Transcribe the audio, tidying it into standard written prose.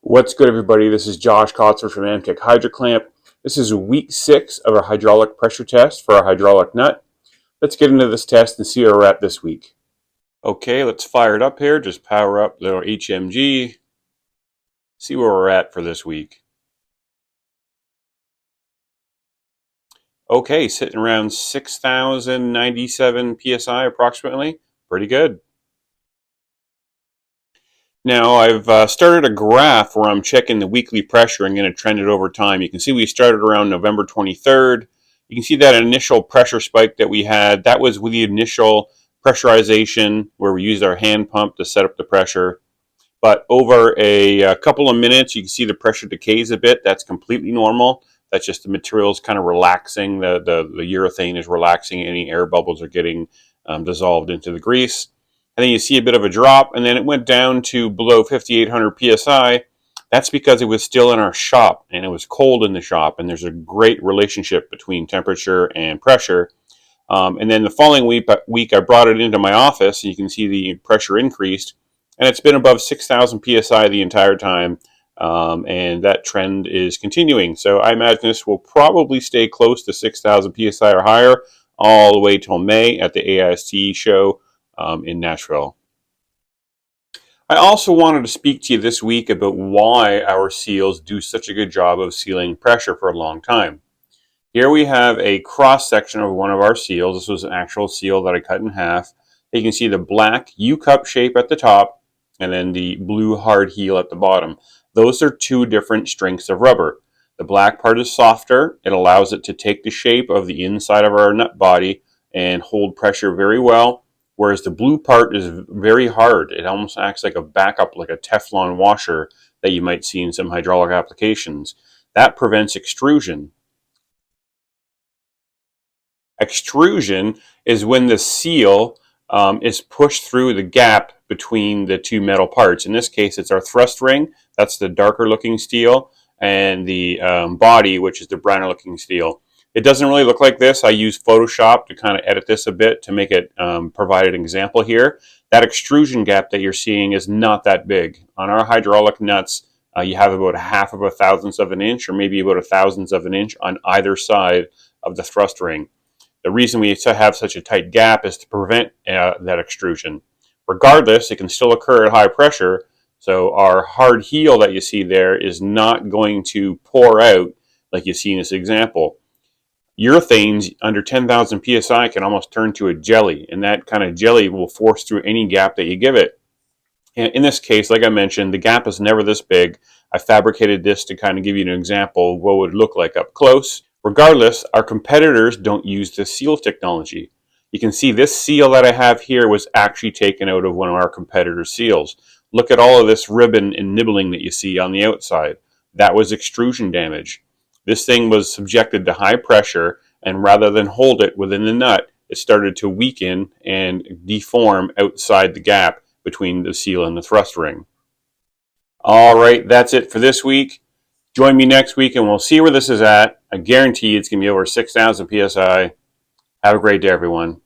What's good, everybody? This is Josh Cosford from Amtech Hydroclamp. This is week 6 of our hydraulic pressure test for our hydraulic nut. Let's get into this test and see where we're at this week. Okay, let's fire it up here. Just power up the HMG. See where we're at for this week. Okay, sitting around 6,097 PSI approximately. Pretty good. Now I've started a graph where I'm checking the weekly pressure and going to trend it over time. You can see we started around November 23rd. You can see that initial pressure spike that we had. That was with the initial pressurization where we used our hand pump to set up the pressure. But over a couple of minutes, you can see the pressure decays a bit. That's completely normal. That's just the materials kind of relaxing. The urethane is relaxing. Any air bubbles are getting dissolved into the grease. And then you see a bit of a drop, and then it went down to below 5,800 PSI. That's because it was still in our shop, and it was cold in the shop, and there's a great relationship between temperature and pressure. And then the following week, I brought it into my office, and you can see the pressure increased, and it's been above 6,000 PSI the entire time, and that trend is continuing. So I imagine this will probably stay close to 6,000 PSI or higher all the way till May at the AIST show in Nashville. I also wanted to speak to you this week about why our seals do such a good job of sealing pressure for a long time. Here we have a cross section of one of our seals. This was an actual seal that I cut in half. You can see the black U-cup shape at the top and then the blue hard heel at the bottom. Those are two different strengths of rubber. The black part is softer. It allows it to take the shape of the inside of our nut body and hold pressure very well. Whereas the blue part is very hard. It almost acts like a backup, like a Teflon washer that you might see in some hydraulic applications. That prevents extrusion. Extrusion is when the seal is pushed through the gap between the two metal parts. In this case, it's our thrust ring. That's the darker looking steel, and the body, which is the browner looking steel. It doesn't really look like this. I use Photoshop to kind of edit this a bit to make it provide an example here. That extrusion gap that you're seeing is not that big. On our hydraulic nuts, you have about 1/2 of a thousandth of an inch, or maybe about 1/1000th of an inch on either side of the thrust ring. The reason we have such a tight gap is to prevent that extrusion. Regardless, it can still occur at high pressure, so our hard heel that you see there is not going to pour out like you see in this example. Urethanes under 10,000 PSI can almost turn to a jelly, and that kind of jelly will force through any gap that you give it. And in this case, like I mentioned, the gap is never this big. I fabricated this to kind of give you an example of what it would look like up close. Regardless, our competitors don't use this seal technology. You can see this seal that I have here was actually taken out of one of our competitors' seals. Look at all of this ribbon and nibbling that you see on the outside. That was extrusion damage. This thing was subjected to high pressure, and rather than hold it within the nut, it started to weaken and deform outside the gap between the seal and the thrust ring. All right, that's it for this week. Join me next week and we'll see where this is at. I guarantee it's going to be over 6,000 PSI. Have a great day, everyone.